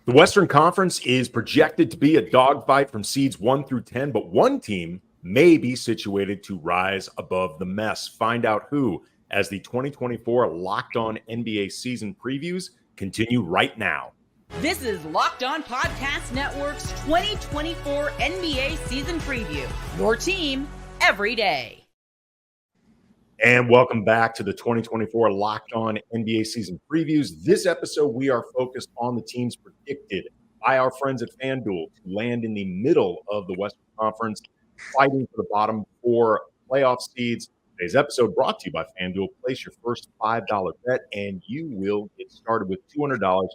The Western Conference is projected to be a dogfight from seeds 1 through 10, but one team may be situated to rise above the mess. Find out who as the 2024 Locked On NBA season previews continue right now. This is Locked On Podcast Network's 2024 NBA season preview. Your team every day. And welcome back to the 2024 Locked On NBA season previews. This episode, we are focused on the teams predicted by our friends at FanDuel to land in the middle of the Western Conference, fighting for the bottom four playoff seeds. Today's episode brought to you by FanDuel. Place your first $5 bet, and you will get started with $200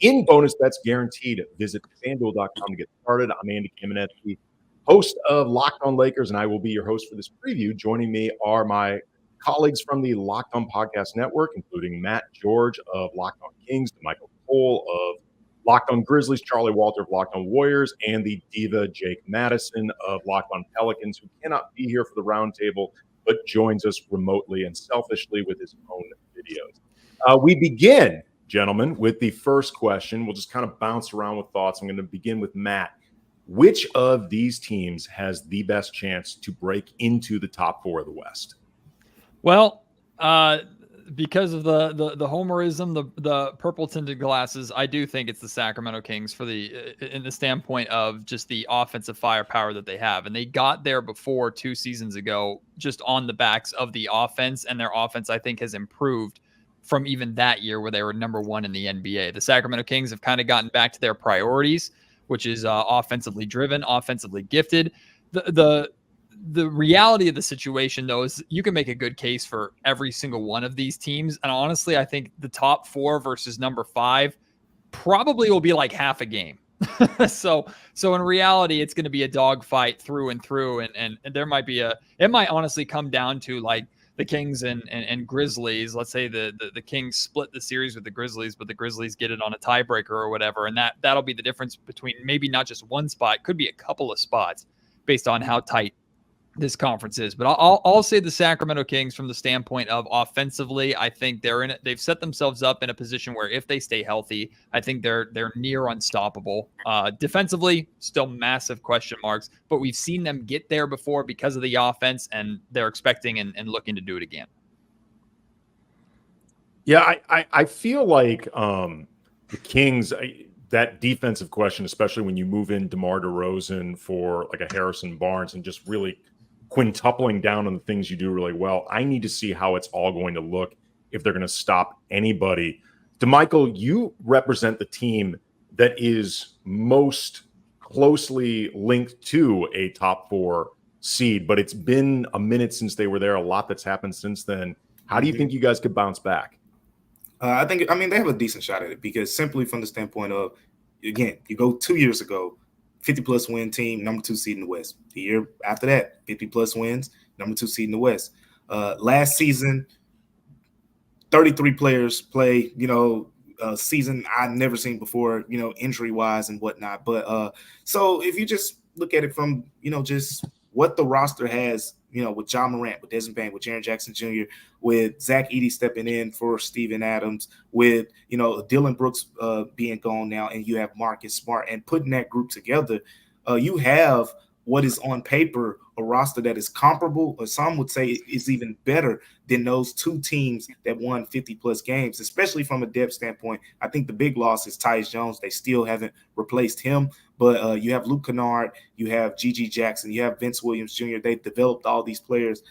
in bonus bets guaranteed. Visit FanDuel.com to get started. I'm Andy Kamenetsky, host of Locked On Lakers, and I will be your host for this preview. Joining me are my colleagues from the Locked On Podcast Network, including Matt George of Locked On Kings, Michael Cole of Locked On Grizzlies, Charlie Walter of Locked On Warriors, and the diva Jake Madison of Locked On Pelicans, who cannot be here for the roundtable, but joins us remotely and selfishly with his own videos. We begin, gentlemen, with the first question. We'll just kind of bounce around with thoughts. I'm going to begin with Matt. Which of these teams has the best chance to break into the top four of the West? Well, because of the homerism, the purple tinted glasses, I do think it's the Sacramento Kings for in the standpoint of just the offensive firepower that they have. And they got there before 2 seasons ago, just on the backs of the offense, and their offense, I think, has improved from even that year where they were number 1 in the NBA. The Sacramento Kings have kind of gotten back to their priorities, which is offensively driven, offensively gifted. The reality of the situation, though, is you can make a good case for every single one of these teams. And honestly, I think the top 4 versus number 5 probably will be like half a game. So in reality, it's going to be a dogfight through and through. And there might be it might honestly come down to like the Kings and Grizzlies. Let's say the Kings split the series with the Grizzlies, but the Grizzlies get it on a tiebreaker or whatever. And that'll be the difference between maybe not just one spot, could be a couple of spots based on how tight this conference is. But I'll say the Sacramento Kings from the standpoint of offensively, I think they've set themselves up in a position where if they stay healthy, I think they're near unstoppable. Defensively, still massive question marks, but we've seen them get there before because of the offense, and they're expecting and looking to do it again. Yeah, I feel like the Kings, that defensive question, especially when you move in DeMar DeRozan for like a Harrison Barnes and just really quintupling down on the things you do really well. I need to see how it's all going to look if they're going to stop anybody. DeMichael, you represent the team that is most closely linked to a top 4 seed, but it's been a minute since they were there. A lot that's happened since then. How do you think you guys could bounce back? I mean, they have a decent shot at it because simply from the standpoint of, again, you go 2 years ago, 50-plus win team, number 2 seed in the West. The year after that, 50-plus wins, number 2 seed in the West. Last season, 33 players play, a season I've never seen before, injury-wise and whatnot. But so if you just look at it from, just what the roster has, with Ja Morant, with Desmond Bane, with Jaren Jackson Jr., with Zach Edey stepping in for Steven Adams, with, Dylan Brooks being gone now, and you have Marcus Smart, and putting that group together, you have what is on paper a roster that is comparable, or some would say is even better than those 2 teams that won 50-plus games, especially from a depth standpoint. I think the big loss is Tyus Jones. They still haven't replaced him. But you have Luke Kennard, you have G.G. Jackson, you have Vince Williams Jr. They've developed all these players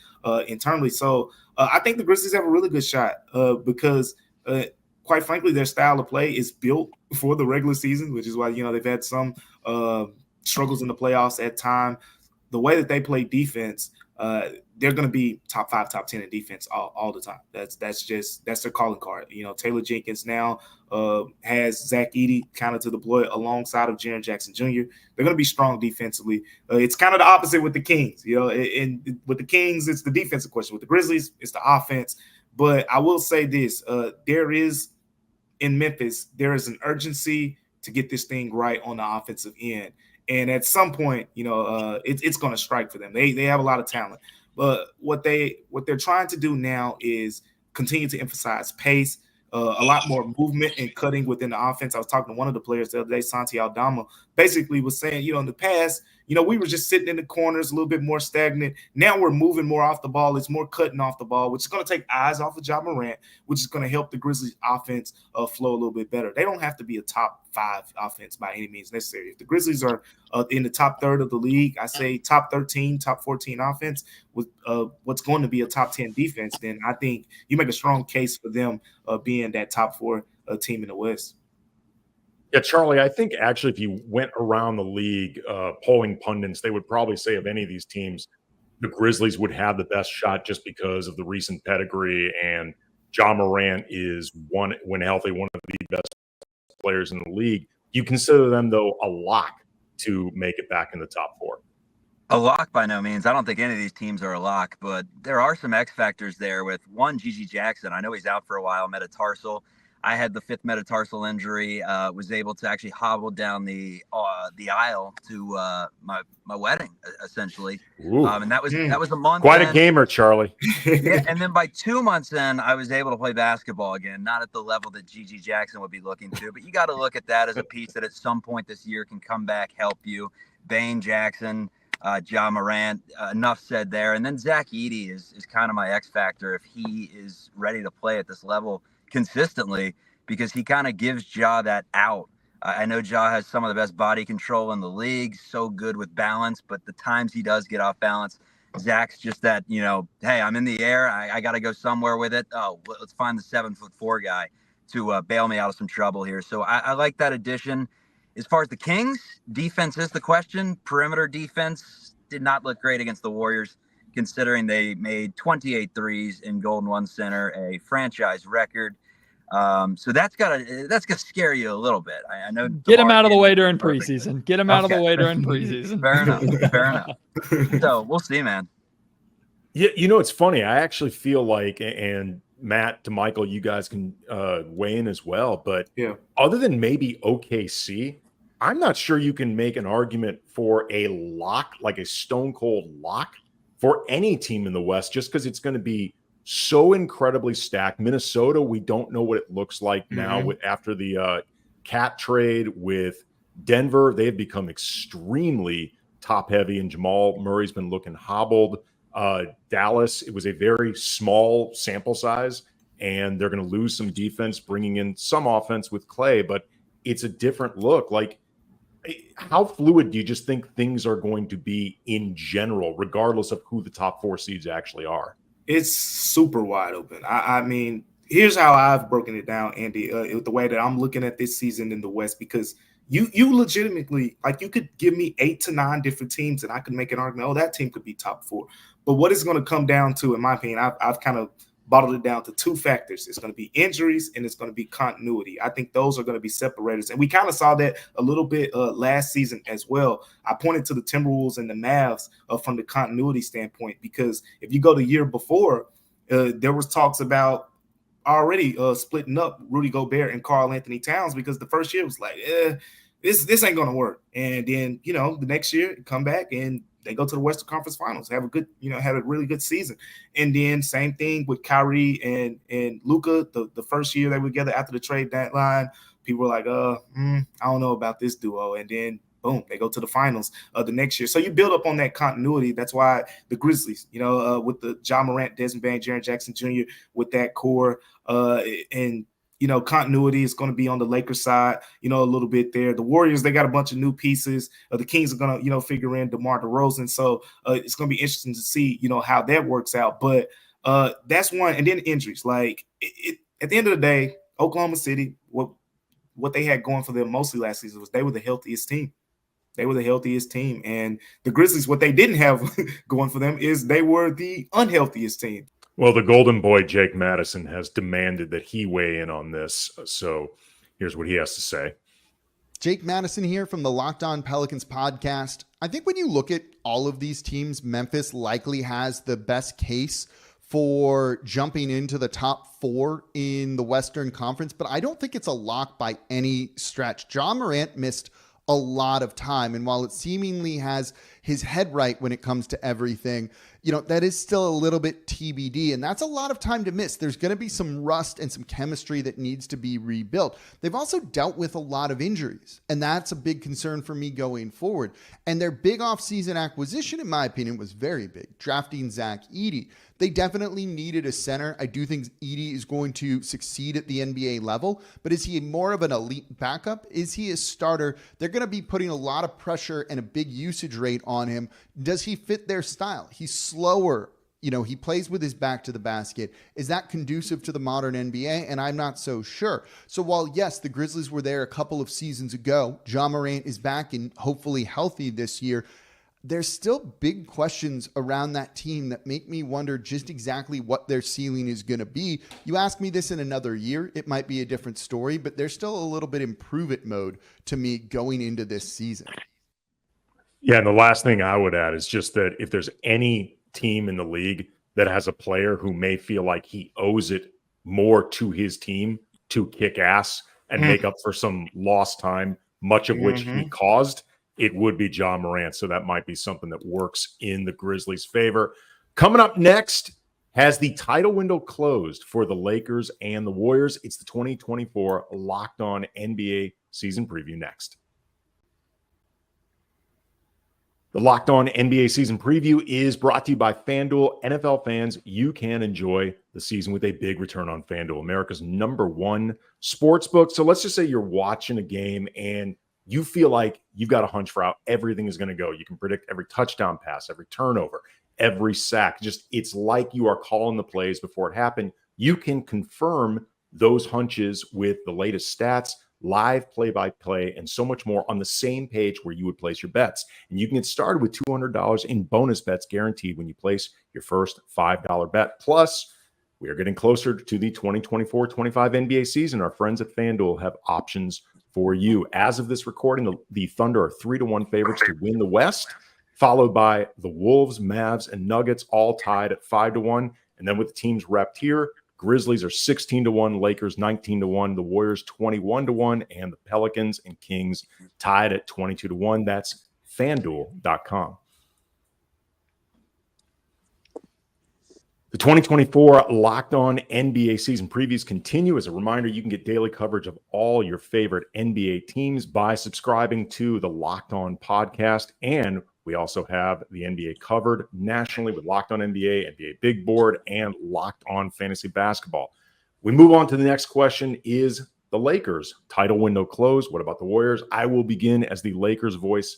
internally. So I think the Grizzlies have a really good shot because, quite frankly, their style of play is built for the regular season, which is why, they've had some struggles in the playoffs at time. The way that they play defense, they're going to be top 5, top 10 in defense all the time. That's their calling card. Taylor Jenkins now has Zach Edey kind of to deploy alongside of Jaren Jackson Jr. They're going to be strong defensively. It's kind of the opposite with the Kings. And with the Kings, it's the defensive question. With the Grizzlies, it's the offense. But I will say this: there is in Memphis, there is an urgency to get this thing right on the offensive end. And at some point, it's going to strike for them. They have a lot of talent, but what they're trying to do now is continue to emphasize pace, a lot more movement and cutting within the offense. I was talking to one of the players the other day, Santi Aldama, basically was saying, in the past, we were just sitting in the corners, a little bit more stagnant. Now we're moving more off the ball. It's more cutting off the ball, which is going to take eyes off of Ja Morant, which is going to help the Grizzlies offense flow a little bit better. They don't have to be a top 5 offense by any means necessary. If the Grizzlies are in the top third of the league, I say top 13, top 14 offense with what's going to be a top 10 defense, then I think you make a strong case for them being that top 4 team in the West. Yeah, Charlie, I think actually if you went around the league, polling pundits, they would probably say of any of these teams, the Grizzlies would have the best shot just because of the recent pedigree. And Ja Morant is, when healthy, one of the best players in the league. You consider them, though, a lock to make it back in the top 4? A lock by no means. I don't think any of these teams are a lock, but there are some X factors there with one, Gigi Jackson. I know he's out for a while, metatarsal. I had the 5th metatarsal injury, was able to actually hobble down the aisle to my wedding, essentially. And that was a month. Quite a gamer, Charlie. Yeah, and then by 2 months in, I was able to play basketball again, not at the level that Gigi Jackson would be looking to, but you got to look at that as a piece that at some point this year can come back, help you. Bane Jackson, Ja Morant, enough said there. And then Zach Edey is kind of my X factor if he is ready to play at this level consistently, because he kind of gives Ja that out. I know Ja has some of the best body control in the league, so good with balance, but the times he does get off balance, Zach's just that, hey, I'm in the air, I got to go somewhere with it. Oh, let's find the 7'4" guy to bail me out of some trouble here. So I like that addition. As far as the Kings, defense is the question. Perimeter defense did not look great against the Warriors, considering they made 28 threes in Golden One Center, a franchise record. So that's gonna scare you a little bit. I know. Get him out of the way during preseason. Get him out of the way during preseason. Fair enough. So we'll see, man. Yeah, it's funny. I actually feel like, and Matt, DeMichael, you guys can weigh in as well. But other than maybe OKC, I'm not sure you can make an argument for a lock, like a stone cold lock, for any team in the West, just because it's going to be so incredibly stacked. Minnesota, we don't know what it looks like now after the Cat trade. With Denver, they've become extremely top heavy, and Jamal Murray's been looking hobbled. Dallas, it was a very small sample size, and they're going to lose some defense, bringing in some offense with Clay, but it's a different look. Like, how fluid do you just think things are going to be in general, regardless of who the top 4 seeds actually are? It's super wide open. I mean, here's how I've broken it down, Andy, the way that I'm looking at this season in the West, because you legitimately, like, you could give me 8 to 9 different teams and I could make an argument, that team could be top 4. But what it's going to come down to, in my opinion, I've kind of bottled it down to 2 factors. It's going to be injuries and it's going to be continuity. I think those are going to be separators. And we kind of saw that a little bit last season as well. I pointed to the Timberwolves and the Mavs from the continuity standpoint, because if you go the year before, there was talks about already splitting up Rudy Gobert and Karl Anthony Towns, because the first year was like, this ain't going to work. And then, the next year come back and they go to the Western Conference Finals, have a really good season. And then same thing with Kyrie and Luka. The first year they were together after the trade deadline, people were like, I don't know about this duo. And then boom, they go to the finals the next year. So you build up on that continuity. That's why the Grizzlies, with the Ja Morant, Desmond Bane, Jaren Jackson Jr., with that core, and continuity is going to be on the Lakers side, a little bit there. The Warriors, they got a bunch of new pieces. The Kings are going to, figure in DeMar DeRozan. So it's going to be interesting to see, how that works out. But that's one. And then injuries. Like, at the end of the day, Oklahoma City, what they had going for them mostly last season was they were the healthiest team. And the Grizzlies, what they didn't have going for them is they were the unhealthiest team. Well, the golden boy, Jake Madison, has demanded that he weigh in on this. So here's what he has to say. Jake Madison here from the Locked On Pelicans podcast. I think when you look at all of these teams, Memphis likely has the best case for jumping into the top 4 in the Western Conference, but I don't think it's a lock by any stretch. Ja Morant missed a lot of time, and while it seemingly has his head right when it comes to everything, that is still a little bit TBD, and that's a lot of time to miss. There's going to be some rust and some chemistry that needs to be rebuilt. They've also dealt with a lot of injuries, and that's a big concern for me going forward. And their big offseason acquisition, in my opinion, was very big, drafting Zach Edey. They definitely needed a center. I do think Edey is going to succeed at the NBA level, but is he more of an elite backup? Is he a starter? They're going to be putting a lot of pressure and a big usage rate on him. Does he fit their style? He's slower. He plays with his back to the basket. Is that conducive to the modern NBA? And I'm not so sure. So while, yes, the Grizzlies were there a couple of seasons ago, Ja Morant is back and hopefully healthy this year, there's still big questions around that team that make me wonder just exactly what their ceiling is going to be. You ask me this in another year, it might be a different story, but there's still a little bit improve it mode to me going into this season. Yeah, and the last thing I would add is just that if there's any team in the league that has a player who may feel like he owes it more to his team to kick ass and make up for some lost time, much of which he caused, it would be Ja Morant. So that might be something that works in the Grizzlies' favor. Coming up next, has the title window closed for the Lakers and the Warriors? It's the 2024 Locked On NBA season preview next. The Locked On NBA season preview is brought to you by FanDuel. NFL fans, you can enjoy the season with a big return on FanDuel, America's #1 sportsbook. So let's just say you're watching a game and you feel like you've got a hunch for how everything is going to go. You can predict every touchdown pass, every turnover, every sack. Just it's like you are calling the plays before it happened. You can confirm those hunches with the latest stats, live play-by-play, and so much more on the same page where you would place your bets. And you can get started with $200 in bonus bets guaranteed when you place your first $5 bet. Plus, we are getting closer to the 2024-25 NBA season. Our friends at FanDuel have options for you. As of this recording, the Thunder are 3-1 favorites to win the West, followed by the Wolves, Mavs, and Nuggets, all tied at 5-1. And then with the teams repped here, Grizzlies are 16-1, Lakers 19-1, the Warriors 21-1, and the Pelicans and Kings tied at 22-1. That's FanDuel.com. The 2024 Locked On NBA season previews continue. As a reminder, you can get daily coverage of all your favorite NBA teams by subscribing to the Locked On podcast. And we also have the NBA covered nationally with Locked On NBA, NBA Big Board, and Locked On Fantasy Basketball. We move on to the next question. Is the Lakers title window closed? What about the Warriors? I will begin as the Lakers voice.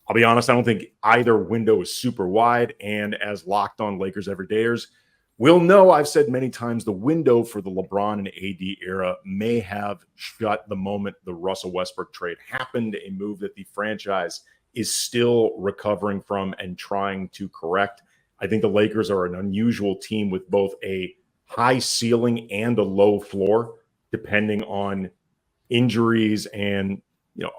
I'll be honest, I don't think either window is super wide. And as Locked On Lakers everydayers, we'll know, I've said many times, the window for the LeBron and AD era may have shut the moment the Russell Westbrook trade happened, a move that the franchise is still recovering from and trying to correct. I think the Lakers are an unusual team with both a high ceiling and a low floor, depending on injuries and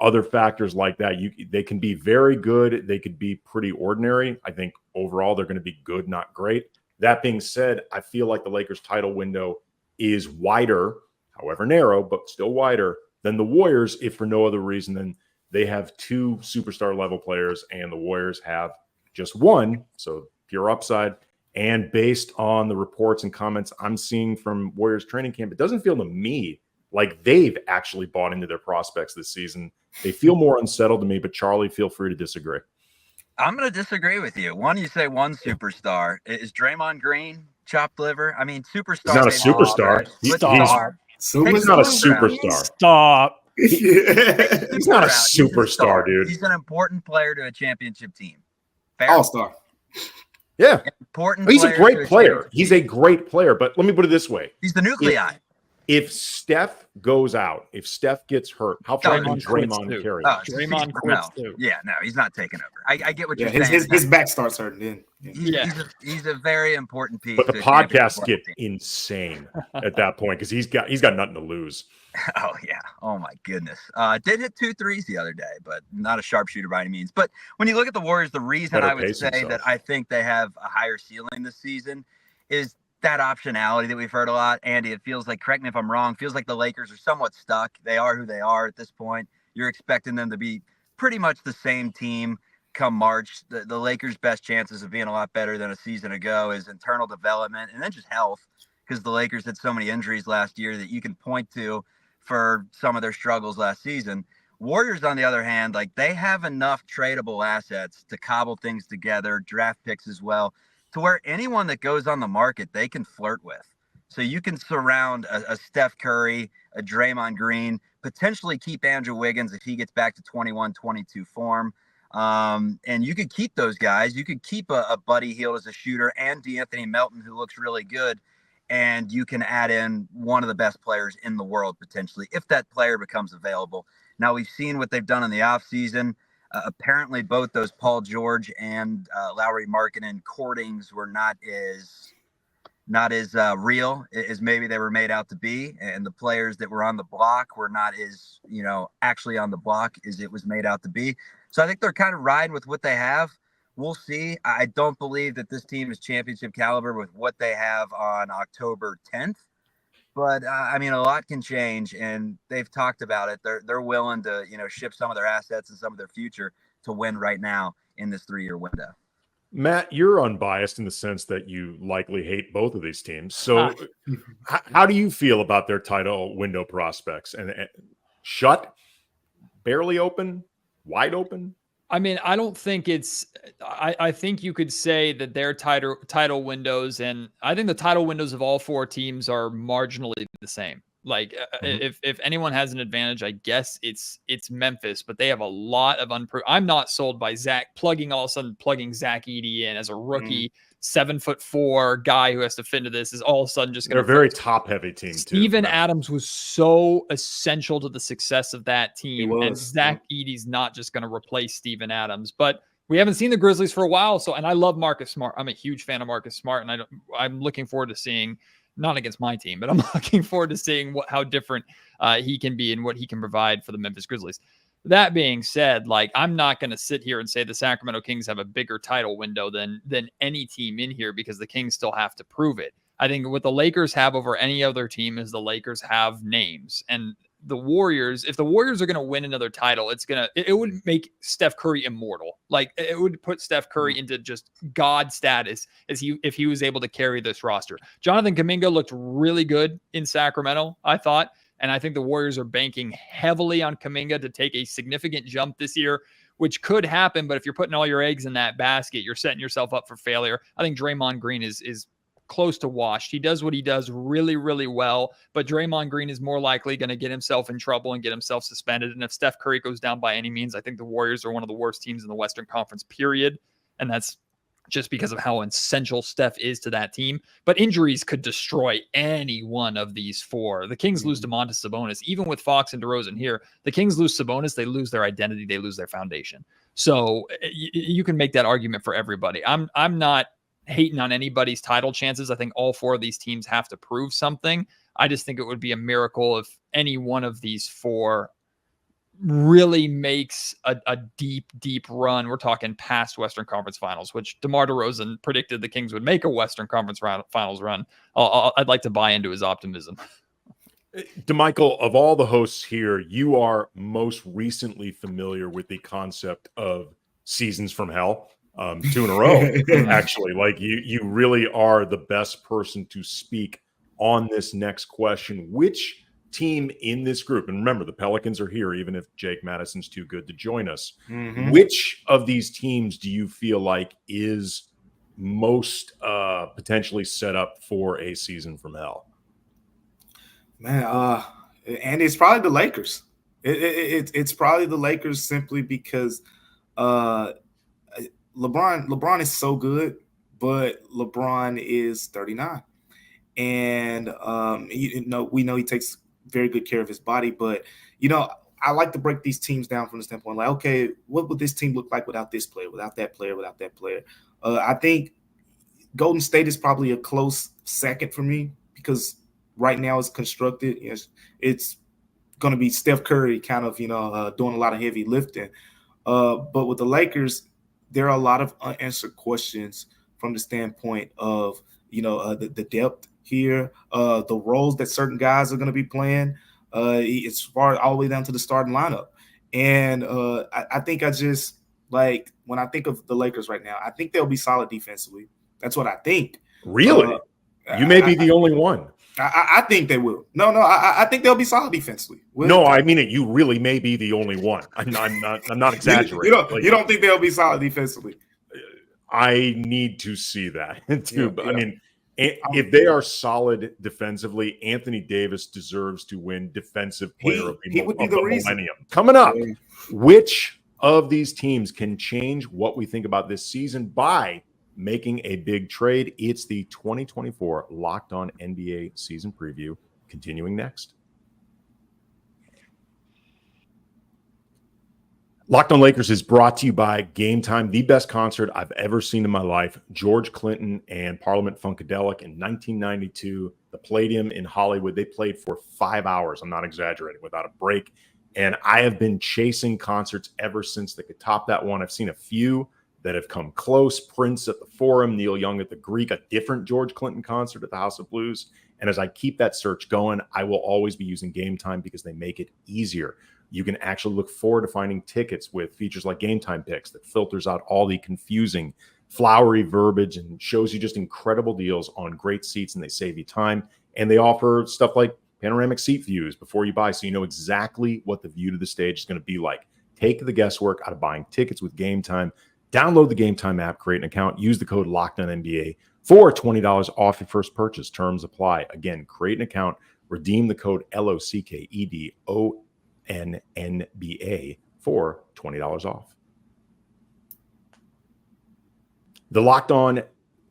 other factors like that. They can be very good. They could be pretty ordinary. I think overall they're going to be good, not great. That being said, I feel like the Lakers title window is wider, however narrow, but still wider than the Warriors, if for no other reason than they have two superstar level players and the Warriors have just one. So pure upside. And based on the reports and comments I'm seeing from Warriors training camp, it doesn't feel to me like they've actually bought into their prospects this season. They feel more unsettled to me, but Charlie, feel free to disagree. I'm going to disagree with you. You say one superstar. Is Draymond Green chopped liver? I mean, superstar. He's not a superstar. He's not a superstar. Stop. He's not a superstar, dude. He's an important player to a championship team. All-star. Yeah. Important. He's a great player. He's a great player. But let me put it this way. He's the nuclei. If Steph goes out, if Steph gets hurt, how far can Draymond carry? Draymond quits too. Yeah, no, he's not taking over. I get what you're saying. His back starts hurting. He's a very important piece. But the podcasts get insane at that point because he's got nothing to lose. Oh yeah. Oh my goodness. Did hit 2 threes the other day, but not a sharpshooter by any means. But when you look at the Warriors, the reason I would say that I think they have a higher ceiling this season is that optionality that we've heard a lot. Andy, it feels like, correct me if I'm wrong, feels like the Lakers are somewhat stuck. They are who they are at this point. You're expecting them to be pretty much the same team come March, the Lakers' best chances of being a lot better than a season ago is internal development and then just health, because the Lakers had so many injuries last year that you can point to for some of their struggles last season. Warriors, on the other hand, like, they have enough tradable assets to cobble things together, draft picks as well, to where anyone that goes on the market, they can flirt with. So you can surround a Steph Curry, a Draymond Green, potentially keep Andrew Wiggins if he gets back to 21-22 form. And you could keep those guys. You could keep a Buddy Hield as a shooter and DeAnthony Melton, who looks really good. And you can add in one of the best players in the world, potentially, if that player becomes available. Now, we've seen what they've done in the offseason. Apparently, both those Paul George and Lauri Markkanen courtings were not as real as maybe they were made out to be. And the players that were on the block were not as, actually on the block as it was made out to be. So I think they're kind of riding with what they have. We'll see. I don't believe that this team is championship caliber with what they have on October 10th. But, a lot can change, and they've talked about it. They're willing to, ship some of their assets and some of their future to win right now in this 3-year window. Matt, you're unbiased in the sense that you likely hate both of these teams. So how do you feel about their title window prospects? And shut, barely open, wide open? I don't think it's – I think you could say that their title windows, and I think the title windows of all four teams are marginally the same. Like, if anyone has an advantage, I guess it's Memphis, but they have a lot of I'm not sold by all of a sudden plugging Zach Edey in as a rookie, 7'4" guy who has to fit into this is all of a sudden just going to. They're a very top-heavy team, too. Steven Adams was so essential to the success of that team, and Zach Edey's not just going to replace Steven Adams. But we haven't seen the Grizzlies for a while, and I love Marcus Smart. I'm a huge fan of Marcus Smart, and I'm looking forward to seeing. Not against my team, but I'm looking forward to seeing how different he can be and what he can provide for the Memphis Grizzlies. That being said, like, I'm not going to sit here and say the Sacramento Kings have a bigger title window than any team in here, because the Kings still have to prove it. I think what the Lakers have over any other team is the Lakers have names, and the Warriors, if the Warriors are going to win another title, it would make Steph Curry immortal. Like, it would put Steph Curry into just God status if he was able to carry this roster. Jonathan Kuminga looked really good in Sacramento, I thought. And I think the Warriors are banking heavily on Kuminga to take a significant jump this year, which could happen. But if you're putting all your eggs in that basket, you're setting yourself up for failure. I think Draymond Green is close to washed. He does what he does really, really well, but Draymond Green is more likely going to get himself in trouble and get himself suspended. And if Steph Curry goes down by any means, I think the Warriors are one of the worst teams in the Western Conference, period. And that's just because of how essential Steph is to that team. But injuries could destroy any one of these four. The Kings lose Domantas Sabonis. Even with Fox and DeRozan here, the Kings lose Sabonis, they lose their identity, they lose their foundation. So you can make that argument for everybody. I'm not hating on anybody's title chances. I think all four of these teams have to prove something. I just think it would be a miracle if any one of these four really makes a deep run. We're talking past Western Conference Finals, which DeMar DeRozan predicted the Kings would make a Western Conference Finals run. I'd like to buy into his optimism. DeMichael, of all the hosts here, you are most recently familiar with the concept of seasons from hell. 2 in a row, actually. Like, you really are the best person to speak on this next question. Which team in this group, and remember, the Pelicans are here, even if Jake Madison's too good to join us. Which of these teams do you feel like is most potentially set up for a season from hell? Man, and it's probably the Lakers. It's probably the Lakers simply because LeBron is so good, but LeBron is 39. And, we know he takes very good care of his body. But, I like to break these teams down from the standpoint, like, okay, what would this team look like without this player, without that player, without that player? I think Golden State is probably a close second for me, because right now it's constructed. It's going to be Steph Curry kind of, doing a lot of heavy lifting. But with the Lakers, there are a lot of unanswered questions from the standpoint of, the depth here, the roles that certain guys are going to be playing, as far all the way down to the starting lineup. And I think I just Like, when I think of the Lakers right now, I think they'll be solid defensively. That's what I think. Really? You may be the only one. I think they will. No, I think they'll be solid defensively. No, I mean it. You really may be the only one. I'm not exaggerating. You don't think they'll be solid defensively? I need to see that too. Yeah. I mean, if they are solid defensively, Anthony Davis deserves to win Defensive Player of the Millennium. Coming up, which of these teams can change what we think about this season by making a big trade? It's the 2024 Locked On NBA season preview, continuing next. Locked On Lakers is brought to you by Game Time, the best concert I've ever seen in my life. George Clinton and Parliament Funkadelic in 1992, the Palladium in Hollywood. They played for 5 hours. I'm not exaggerating, without a break. And I have been chasing concerts ever since they could top that one. I've seen a few that have come close. Prince at the Forum, Neil Young at the Greek, a different George Clinton concert at the House of Blues. And as I keep that search going, I will always be using Game Time because they make it easier. You can actually look forward to finding tickets with features like Game Time Picks that filters out all the confusing, flowery verbiage and shows you just incredible deals on great seats, and they save you time. And they offer stuff like panoramic seat views before you buy, so you know exactly what the view to the stage is going to be like. Take the guesswork out of buying tickets with Game Time. Download the Game Time app, create an account, use the code LOCKEDONNBA for $20 off your first purchase. Terms apply. Again, create an account, redeem the code LOCKEDONNBA for $20 off. The Locked On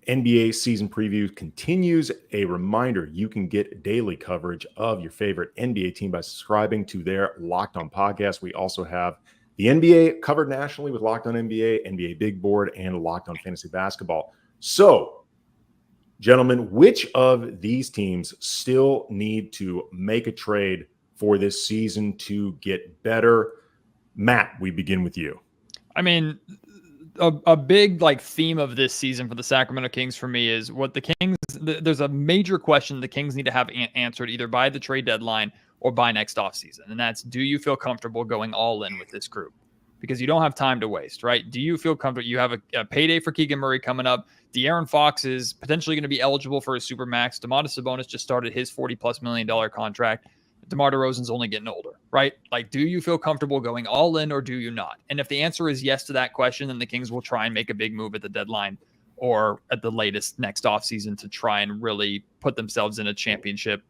NBA season preview continues. A reminder, you can get daily coverage of your favorite NBA team by subscribing to their Locked On podcast. We also have the NBA covered nationally with Locked On NBA, NBA Big Board, and Locked On Fantasy Basketball. So, gentlemen, which of these teams still need to make a trade for this season to get better? Matt, we begin with you. I mean, a big theme of this season for the Sacramento Kings for me is what the Kings, there's a major question the Kings need to have answered either by the trade deadline or by next offseason. And that's, do you feel comfortable going all in with this group? Because you don't have time to waste, right? Do you feel comfortable? You have a payday for Keegan Murray coming up. De'Aaron Fox is potentially going to be eligible for a Supermax. Domantas Sabonis just started his $40+ million contract. DeMar DeRozan's only getting older, right? Do you feel comfortable going all in or do you not? And if the answer is yes to that question, then the Kings will try and make a big move at the deadline or at the latest next offseason to try and really put themselves in a championship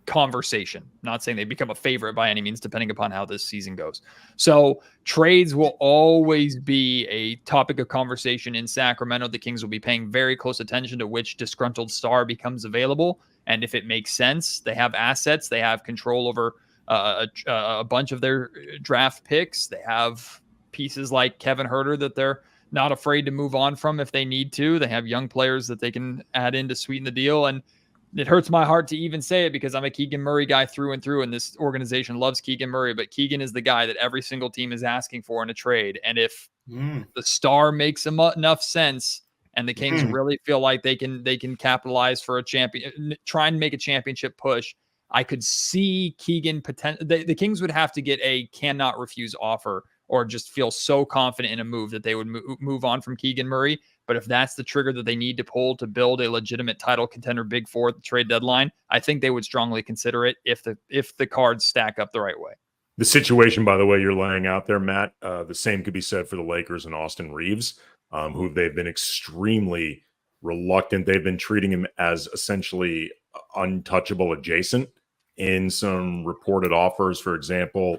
conversation. Not saying they become a favorite by any means, depending upon how this season goes. So trades will always be a topic of conversation in Sacramento. The Kings will be paying very close attention to which disgruntled star becomes available. And if it makes sense, they have assets, they have control over a bunch of their draft picks. They have pieces like Kevin Huerter that they're not afraid to move on from if they need to. They have young players that they can add in to sweeten the deal. And it hurts my heart to even say it because I'm a Keegan Murray guy through and through, and this organization loves Keegan Murray, but Keegan is the guy that every single team is asking for in a trade. And if the star makes enough sense and the Kings really feel like they can capitalize for a champion, try and make a championship push, I could see Keegan the Kings would have to get a cannot refuse offer or just feel so confident in a move that they would move on from Keegan Murray. But if that's the trigger that they need to pull to build a legitimate title contender big four at the trade deadline, I think they would strongly consider it if the cards stack up the right way. The situation, by the way, you're laying out there, Matt, the same could be said for the Lakers and Austin Reeves, who they've been extremely reluctant. They've been treating him as essentially untouchable adjacent in some reported offers. For example,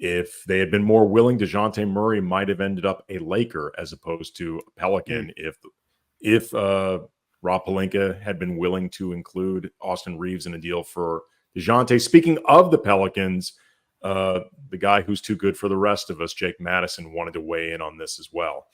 if they had been more willing, DeJounte Murray might have ended up a Laker as opposed to a Pelican. If Rob Pelinka had been willing to include Austin Reeves in a deal for DeJounte. Speaking of the Pelicans, the guy who's too good for the rest of us, Jake Madison, wanted to weigh in on this as well.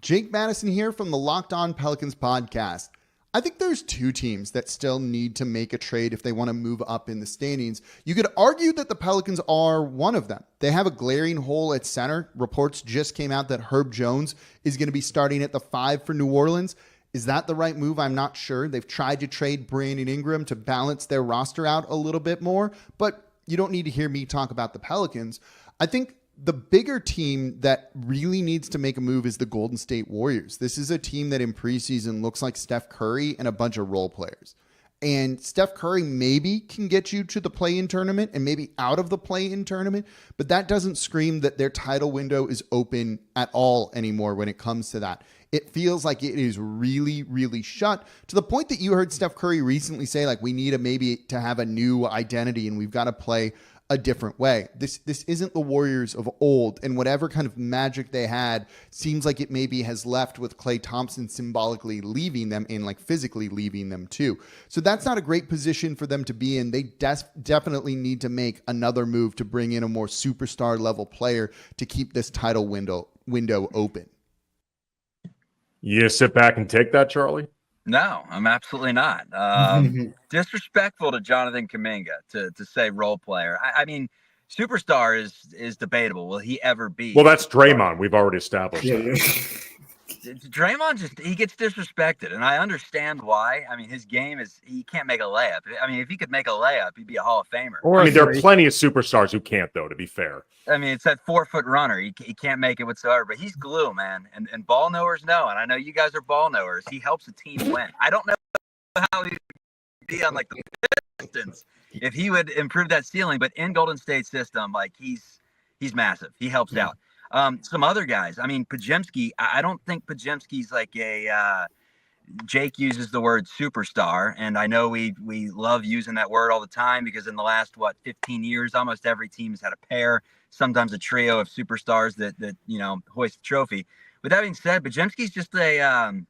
Jake Madison here from the Locked On Pelicans podcast. I think there's two teams that still need to make a trade if they want to move up in the standings. You could argue that the Pelicans are one of them. They have a glaring hole at center. Reports just came out that Herb Jones is going to be starting at the 5 for New Orleans. Is that the right move? I'm not sure. They've tried to trade Brandon Ingram to balance their roster out a little bit more, but you don't need to hear me talk about the Pelicans. I think The bigger team that really needs to make a move is the Golden State Warriors. This is a team that in preseason looks like Steph Curry and a bunch of role players. And Steph Curry maybe can get you to the play-in tournament and maybe out of the play-in tournament, but that doesn't scream that their title window is open at all anymore when it comes to that. It feels like it is really, really shut, to the point that you heard Steph Curry recently say, like, we need to have a new identity and we've got to play a different way. This isn't the Warriors of old, and whatever kind of magic they had seems like it maybe has left, with Klay Thompson symbolically leaving them and like physically leaving them too. So that's not a great position for them to be in. They definitely need to make another move to bring in a more superstar level player to keep this title window open. You sit back and take that, Charlie? No, I'm absolutely not. Disrespectful to Jonathan Kuminga to say role player. I mean, superstar is debatable. Will he ever be? Well, that's Draymond. We've already established that. Draymond he gets disrespected, and I understand why. I mean, his game he can't make a layup. I mean, if he could make a layup, he'd be a Hall of Famer. I mean, there are plenty of superstars who can't, though, to be fair. I mean, it's that 4-foot runner. He can't make it whatsoever, but he's glue, man. And ball knowers know, and I know you guys are ball knowers. He helps the team win. I don't know how he'd be on like the Pistons if he would improve that ceiling, but in Golden State's system, like he's massive. He helps out. Some other guys. I mean, Podziemski. I don't think Podziemski's like a. Jake uses the word superstar, and I know we love using that word all the time because in the last 15 years, almost every team has had a pair, sometimes a trio of superstars that hoist the trophy. With that being said, Podziemski's just a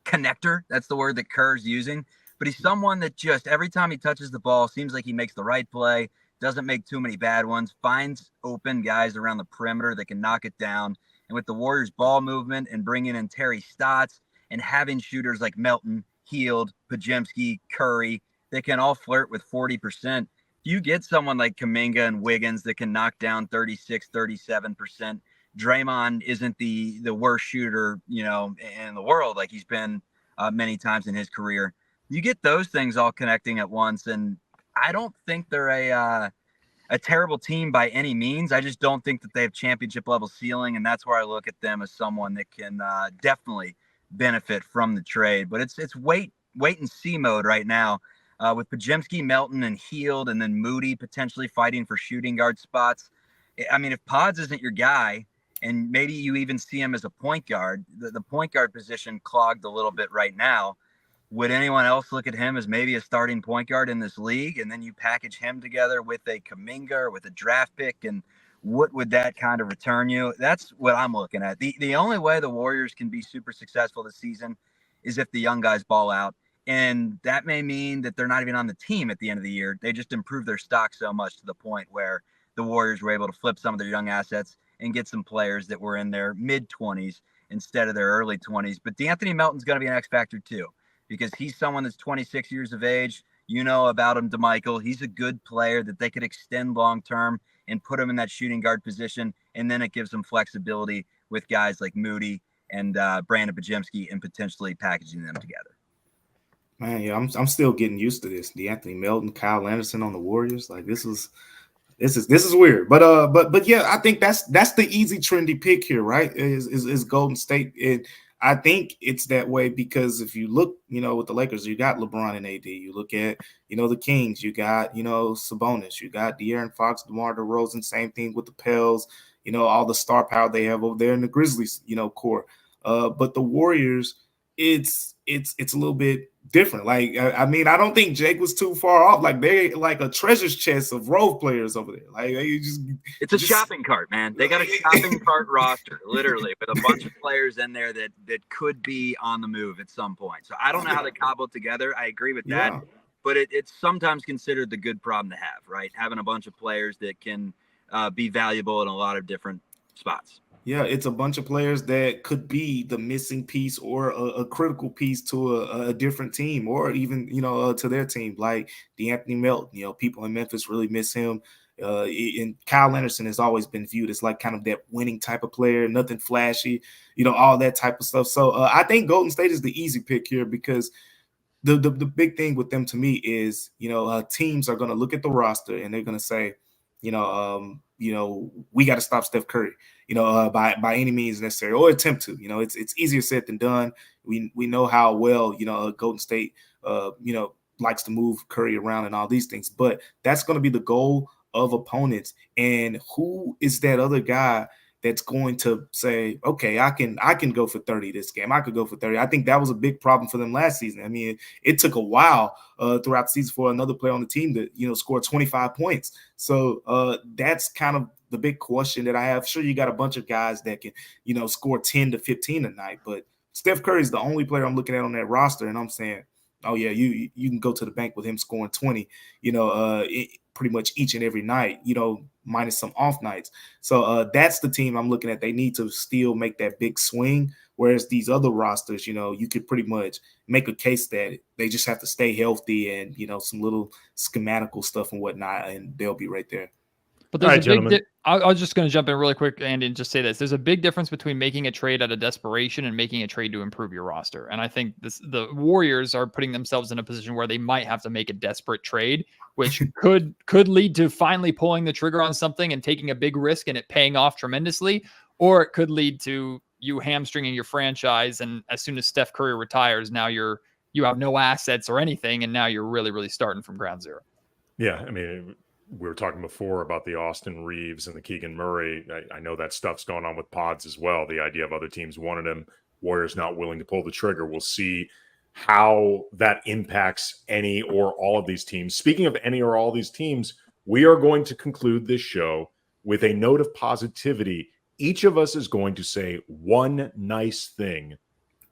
connector. That's the word that Kerr's using. But he's someone that just every time he touches the ball, seems like he makes the right play, doesn't make too many bad ones, finds open guys around the perimeter that can knock it down. And with the Warriors' ball movement and bringing in Terry Stotts and having shooters like Melton, Hield, Podziemski, Curry, they can all flirt with 40%. You get someone like Kuminga and Wiggins that can knock down 36, 37%. Draymond isn't the worst shooter, in the world, like he's been many times in his career. You get those things all connecting at once, and I don't think they're a terrible team by any means. I just don't think that they have championship level ceiling, and that's where I look at them as someone that can definitely benefit from the trade. But it's wait and see mode right now with Podziemski, Melton, and Hield, and then Moody potentially fighting for shooting guard spots. I mean, if Pods isn't your guy, and maybe you even see him as a point guard, the point guard position clogged a little bit right now. Would anyone else look at him as maybe a starting point guard in this league? And then you package him together with a Kuminga or with a draft pick, and what would that kind of return you? That's what I'm looking at. The only way the Warriors can be super successful this season is if the young guys ball out. And that may mean that they're not even on the team at the end of the year. They just improved their stock so much to the point where the Warriors were able to flip some of their young assets and get some players that were in their mid-20s instead of their early 20s. But D'Anthony Melton's going to be an X factor too, because he's someone that's 26 years of age. You know about him, DeMichael. He's a good player that they could extend long-term and put him in that shooting guard position, and then it gives them flexibility with guys like Moody and Brandon Podziemski and potentially packaging them together. Man, yeah, I'm still getting used to this. D'Anthony Melton, Kyle Anderson on the Warriors. Like this is weird. But yeah, I think that's the easy trendy pick here, right? Is Golden State. I think it's that way because if you look, with the Lakers, you got LeBron and AD. You look at, the Kings, you got, Sabonis, you got De'Aaron Fox, DeMar DeRozan, same thing with the Pels, all the star power they have over there in the Grizzlies, core. But the Warriors, it's a little bit different. Like, I mean, I don't think Jake was too far off. Like, they're like a treasure chest of role players over there. Like, it's a shopping cart, man. They got a shopping cart roster, literally, with a bunch of players in there that could be on the move at some point. So I don't know how they cobble it together. I agree with that. Yeah. But it's sometimes considered the good problem to have, right? Having a bunch of players that can be valuable in a lot of different spots. Yeah, it's a bunch of players that could be the missing piece or a critical piece to a different team or even, to their team, like D'Anthony Melton. People in Memphis really miss him. And Kyle Anderson has always been viewed as like kind of that winning type of player, nothing flashy, all that type of stuff. So I think Golden State is the easy pick here because the big thing with them to me is, teams are going to look at the roster and they're going to say, we got to stop Steph Curry, by any means necessary, or attempt to. It's easier said than done. We know how well, Golden State, likes to move Curry around and all these things, but that's going to be the goal of opponents. And who is that other guy that's going to say, okay, I can go for 30 this game. I could go for 30. I think that was a big problem for them last season. I mean, it took a while throughout the season for another player on the team to, score 25 points. So that's kind of the big question that I have. Sure, you got a bunch of guys that can, score 10 to 15 a night, but Steph Curry is the only player I'm looking at on that roster, and I'm saying, oh yeah, you can go to the bank with him scoring 20, pretty much each and every night, minus some off nights. So that's the team I'm looking at. They need to still make that big swing, whereas these other rosters, you could pretty much make a case that they just have to stay healthy and, some little schematical stuff and whatnot, and they'll be right there. But there's a big I was just going to jump in really quick, Andy, and just say this. There's a big difference between making a trade out of desperation and making a trade to improve your roster. And I think the Warriors are putting themselves in a position where they might have to make a desperate trade, which could lead to finally pulling the trigger on something and taking a big risk and it paying off tremendously, or it could lead to you hamstringing your franchise. And as soon as Steph Curry retires, now you have no assets or anything, and now you're really, really starting from ground zero. Yeah, I mean, we were talking before about the Austin Reeves and the Keegan Murray. I know that stuff's going on with pods as well. The idea of other teams wanted him, Warriors not willing to pull the trigger. We'll see how that impacts any or all of these teams. Speaking of any or all these teams, we are going to conclude this show with a note of positivity. Each of us is going to say one nice thing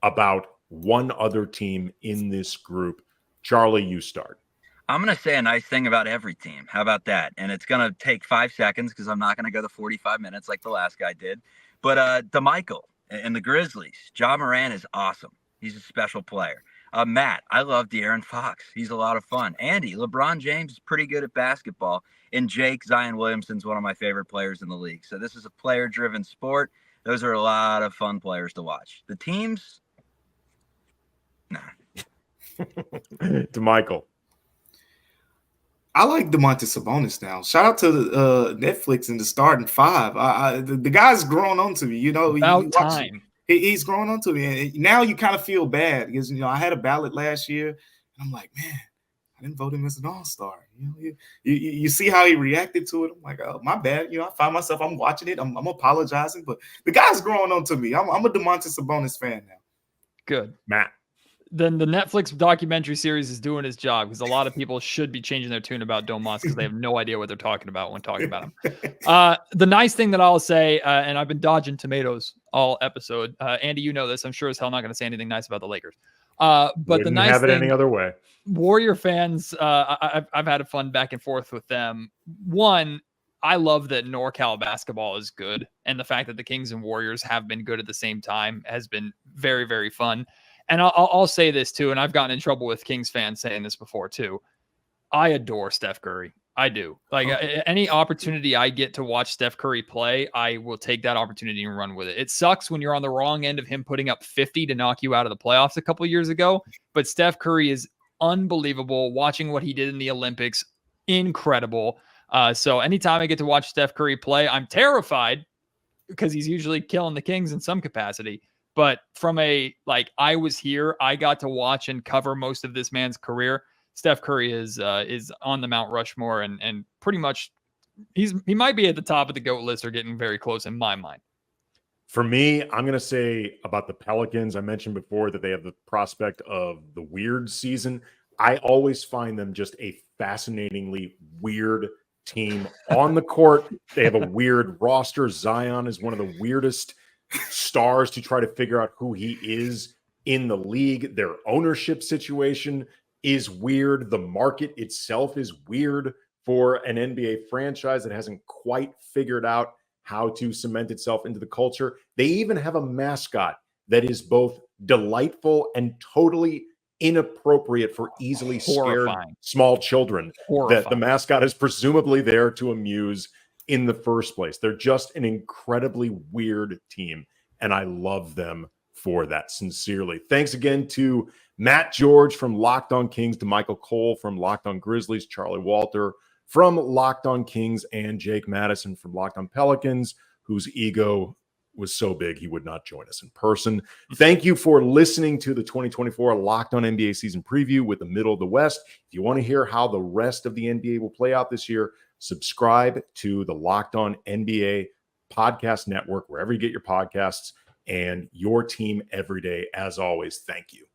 about one other team in this group. Charlie, you start. I'm going to say a nice thing about every team. How about that? And it's going to take 5 seconds because I'm not going to go the 45 minutes like the last guy did. But DeMichael and the Grizzlies, Ja Morant is awesome. He's a special player. Matt, I love De'Aaron Fox. He's a lot of fun. Andy, LeBron James is pretty good at basketball. And Jake, Zion Williamson's one of my favorite players in the league. So this is a player-driven sport. Those are a lot of fun players to watch. The teams? Nah. DeMichael. I like Domantas Sabonis now. Shout out to Netflix and the starting five. The guy's grown on to me. About time. He's grown on to me. And now you kind of feel bad because, I had a ballot last year. And I'm like, man, I didn't vote him as an all-star. You see how he reacted to it. I'm like, oh, my bad. I find myself, I'm watching it. I'm apologizing. But the guy's growing on to me. I'm a Domantas Sabonis fan now. Good. Matt. Then the Netflix documentary series is doing its job, because a lot of people should be changing their tune about Domas because they have no idea what they're talking about when talking about him. The nice thing that I'll say, and I've been dodging tomatoes all episode. Andy, you know this. I'm sure as hell not going to say anything nice about the Lakers. But Wouldn't the nice have it thing, any other way. Warrior fans, I've had a fun back and forth with them. One, I love that NorCal basketball is good, and the fact that the Kings and Warriors have been good at the same time has been very, very fun. And I'll say this too, and I've gotten in trouble with Kings fans saying this before too. I adore Steph Curry. I do. Like any opportunity I get to watch Steph Curry play, I will take that opportunity and run with it. It sucks when you're on the wrong end of him putting up 50 to knock you out of the playoffs a couple of years ago. But Steph Curry is unbelievable. Watching what he did in the Olympics, incredible. So anytime I get to watch Steph Curry play, I'm terrified because he's usually killing the Kings in some capacity. But from I was here, I got to watch and cover most of this man's career. Steph Curry is on the Mount Rushmore, and pretty much he might be at the top of the GOAT list or getting very close in my mind. For me, I'm going to say about the Pelicans, I mentioned before that they have the prospect of the weird season. I always find them just a fascinatingly weird team on the court. They have a weird roster. Zion is one of the weirdest stars to try to figure out who he is in the league. Their ownership situation is weird. The market itself is weird for an NBA franchise that hasn't quite figured out how to cement itself into the culture. They even have a mascot that is both delightful and totally inappropriate for easily scared small children. That the mascot is presumably there to amuse in the first place. They're just an incredibly weird team, and I love them for that, sincerely. Thanks again to Matt George from Locked On Kings, to Michael Cole from Locked On Grizzlies, Charlie Walter from Locked On Kings and Jake Madison from Locked On Pelicans, whose ego was so big he would not join us in person. Thank you for listening to the 2024 Locked On NBA season preview with the middle of the West. If you want to hear how the rest of the NBA will play out this year, subscribe to the Locked On NBA podcast network, wherever you get your podcasts, and your team every day. As always, thank you.